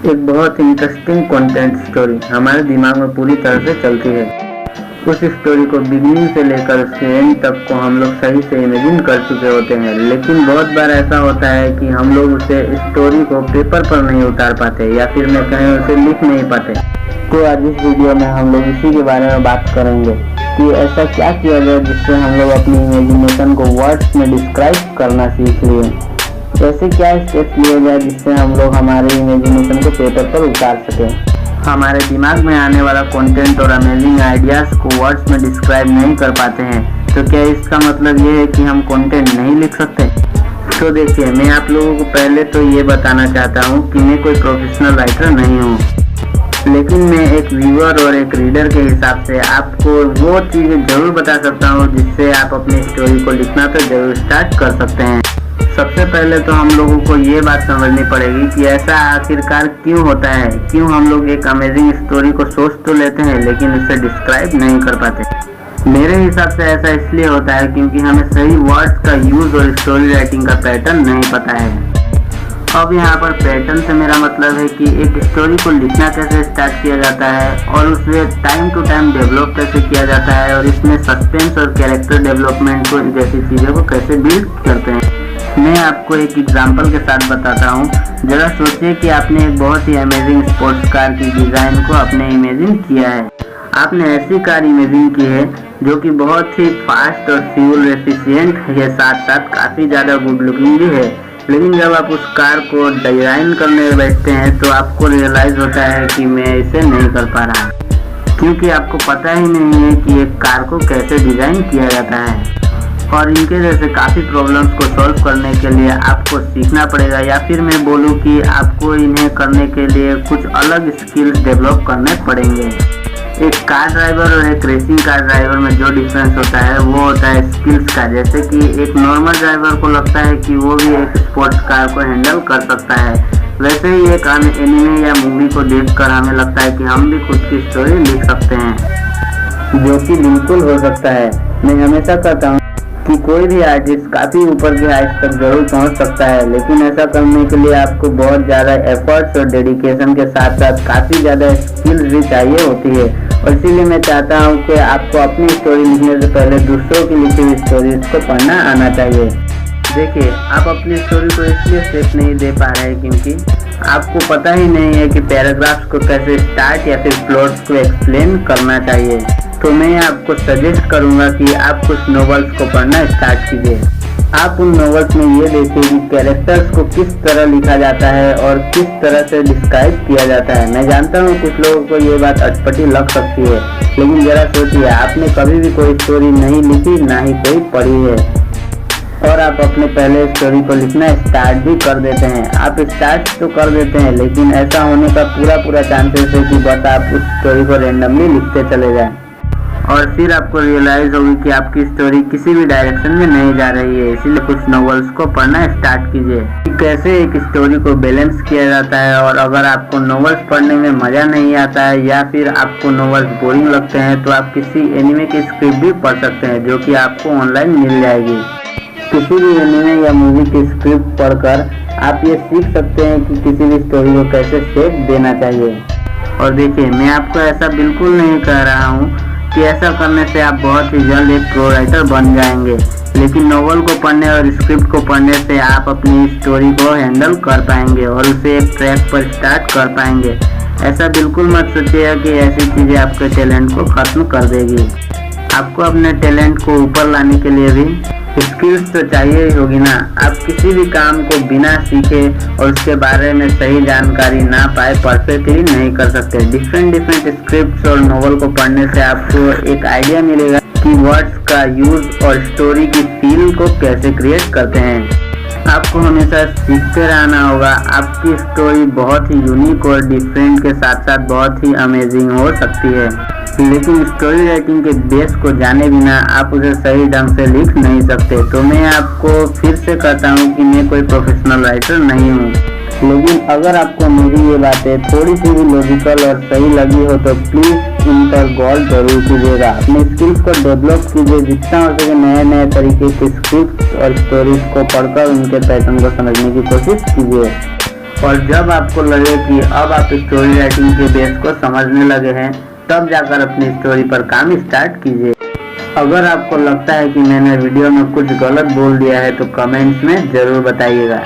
एक बहुत interesting content story हमारे दिमाग में पूरी तरह से चलती है। उस स्टोरी को बिगिनिंग से लेकर उसके एंड तक को हम लोग सही से इमेजिन कर चुके होते हैं, लेकिन बहुत बार ऐसा होता है कि हम लोग उसे स्टोरी को पेपर पर नहीं उतार पाते या फिर मैं कहें उसे लिख नहीं पाते। तो आज इस वीडियो में हम लोग इसी के बारे में बात करेंगे कि ऐसा क्या किया जाए जिससे हम लोग अपनी इमेजिनेशन को वर्ड्स में डिस्क्राइब करना सीख लिए। ऐसे क्या स्टेप्स लिए जाए जिससे हम लोग हमारे इमेजिनेशन को पेपर पर उतार सकें। हमारे दिमाग में आने वाला कंटेंट और अमेजिंग आइडियाज़ को वर्ड्स में डिस्क्राइब नहीं कर पाते हैं, तो क्या इसका मतलब ये है कि हम कंटेंट नहीं लिख सकते? तो देखिए, मैं आप लोगों को पहले तो ये बताना चाहता हूँ कि मैं कोई प्रोफेशनल राइटर नहीं हूँ, लेकिन मैं एक व्यूअर और एक रीडर के हिसाब से आपको वो चीज़ें ज़रूर बता सकता हूँ जिससे आप अपनी स्टोरी को लिखना तो ज़रूर स्टार्ट कर सकते हैं। सबसे पहले तो हम लोगों को ये बात समझनी पड़ेगी कि ऐसा आखिरकार क्यों होता है, क्यों हम लोग एक अमेजिंग स्टोरी को सोच तो लेते हैं लेकिन उसे डिस्क्राइब नहीं कर पाते। मेरे हिसाब से ऐसा इसलिए होता है क्योंकि हमें सही वर्ड्स का यूज़ और स्टोरी राइटिंग का पैटर्न नहीं पता है। अब यहाँ पर पैटर्न से मेरा मतलब है कि एक स्टोरी को लिखना कैसे स्टार्ट किया जाता है और उसे टाइम टू टाइम डेवलप कैसे किया जाता है और इसमें सस्पेंस और कैरेक्टर डेवलपमेंट को जैसी चीज़ों को कैसे बिल्ड करते हैं। मैं आपको एक एग्जांपल के साथ बताता हूँ। जरा सोचिए कि आपने एक बहुत ही अमेजिंग स्पोर्ट्स कार की डिज़ाइन को आपने इमेजिन किया है। आपने ऐसी कार इमेजिन की है जो कि बहुत ही फास्ट और फ्यूल एफिशिएंट है, साथ साथ काफ़ी ज़्यादा गुड लुकिंग भी है। लेकिन जब आप उस कार को डिज़ाइन करने बैठते हैं तो आपको रियलाइज़ होता है कि मैं इसे नहीं कर पा रहा, क्योंकि आपको पता ही नहीं है कि एक कार को कैसे डिज़ाइन किया जाता है। और इनके जैसे काफ़ी प्रॉब्लम्स को सॉल्व करने के लिए आपको सीखना पड़ेगा, या फिर मैं बोलूँ कि आपको इन्हें करने के लिए कुछ अलग स्किल्स डेवलप करने पड़ेंगे। एक कार ड्राइवर और एक रेसिंग कार ड्राइवर में जो डिफरेंस होता है वो होता है स्किल्स का। जैसे कि एक नॉर्मल ड्राइवर को लगता है कि वो भी एक स्पोर्ट्स कार को हैंडल कर सकता है, वैसे ही एक एनिमे या मूवी को देखकर हमें लगता है कि हम भी खुद की स्टोरी लिख सकते हैं, जो कि बिल्कुल हो सकता है। मैं हमेशा कहता हूँ कि कोई भी आर्टिस्ट काफ़ी ऊपर की हाइट तक जरूर पहुंच सकता है, लेकिन ऐसा करने के लिए आपको बहुत ज़्यादा एफर्ट्स और डेडिकेशन के साथ साथ काफ़ी ज़्यादा स्किल्स भी चाहिए होती है। और इसीलिए मैं चाहता हूं कि आपको अपनी स्टोरी लिखने से पहले दूसरों की लिखी हुई स्टोरीज को पढ़ना आना चाहिए। देखिए, आप अपनी स्टोरी को इसलिए स्टेप नहीं दे पा रहे हैं क्योंकि आपको पता ही नहीं है कि पैराग्राफ्स को कैसे स्टार्ट या फिर प्लॉट्स को एक्सप्लेन करना चाहिए। तो मैं आपको सजेस्ट करूंगा कि आप कुछ नॉवेल्स को पढ़ना स्टार्ट कीजिए। आप उन नॉवेल्स में ये देखिए कि कैरेक्टर्स को किस तरह लिखा जाता है और किस तरह से डिस्क्राइब किया जाता है। मैं जानता हूँ कुछ लोगों को ये बात अटपटी लग सकती है, लेकिन जरा सोचिए, आपने कभी भी कोई स्टोरी नहीं लिखी, ना ही कोई पढ़ी है, और आप अपने पहले स्टोरी को लिखना स्टार्ट भी कर देते हैं। आप स्टार्ट तो कर देते हैं, लेकिन ऐसा होने का पूरा चांसेस है कि बस आप उस स्टोरी को रेंडमली लिखते चले जाएं और फिर आपको रियलाइज होगी कि आपकी स्टोरी किसी भी डायरेक्शन में नहीं जा रही है। इसीलिए कुछ नॉवेल्स को पढ़ना स्टार्ट कीजिए कि कैसे एक स्टोरी को बैलेंस किया जाता है। और अगर आपको नॉवेल्स पढ़ने में मज़ा नहीं आता है या फिर आपको नॉवेल्स बोरिंग लगते हैं तो आप किसी एनिमे की स्क्रिप्ट भी पढ़ सकते हैं, जो कि आपको ऑनलाइन मिल जाएगी। किसी भी एनिमे या मूवी की स्क्रिप्ट पढ़कर आप ये सीख सकते हैं कि किसी भी स्टोरी को कैसे शेप देना चाहिए। और देखिए, मैं आपको ऐसा बिल्कुल नहीं कह रहा हूँ कि ऐसा करने से आप बहुत ही जल्द एक प्रो राइटर बन जाएंगे, लेकिन नॉवल को पढ़ने और स्क्रिप्ट को पढ़ने से आप अपनी स्टोरी को हैंडल कर पाएंगे और उसे एक ट्रैक पर स्टार्ट कर पाएंगे। ऐसा बिल्कुल मत सोचिएगा कि ऐसी चीज़ें आपके टैलेंट को ख़त्म कर देगी। आपको अपने टैलेंट को ऊपर लाने के लिए भी स्किल्स तो चाहिए ही होगी ना। आप किसी भी काम को बिना सीखे और उसके बारे में सही जानकारी ना पाए परफेक्टली नहीं कर सकते। डिफरेंट स्क्रिप्ट्स और नॉवल को पढ़ने से आपको एक आइडिया मिलेगा कि वर्ड्स का यूज और स्टोरी की फील को कैसे क्रिएट करते हैं। आपको हमेशा सीखते रहना होगा। आपकी स्टोरी बहुत ही यूनिक और डिफरेंट के साथ साथ बहुत ही अमेजिंग हो सकती है, लेकिन स्टोरी राइटिंग के बेस को जाने बिना आप उसे सही ढंग से लिख नहीं सकते। तो मैं आपको फिर से कहता हूँ कि मैं कोई प्रोफेशनल राइटर नहीं हूँ, लेकिन अगर आपको मेरी ये बातें थोड़ी सी भी लॉजिकल और सही लगी हो तो प्लीज़ इन पर गौर जरूर कीजिएगा। अपने स्किल्स को डेवलप कीजिए, जितना हो सके नए तरीके के स्क्रिप्ट और स्टोरीज को पढ़कर उनके पैटर्न को समझने की कोशिश कीजिए। और जब आपको लगे कि अब आप स्टोरी राइटिंग के बेस को समझने लगे हैं, तब जाकर अपनी स्टोरी पर काम स्टार्ट कीजिए। अगर आपको लगता है कि मैंने वीडियो में कुछ गलत बोल दिया है तो कमेंट्स में ज़रूर बताइएगा।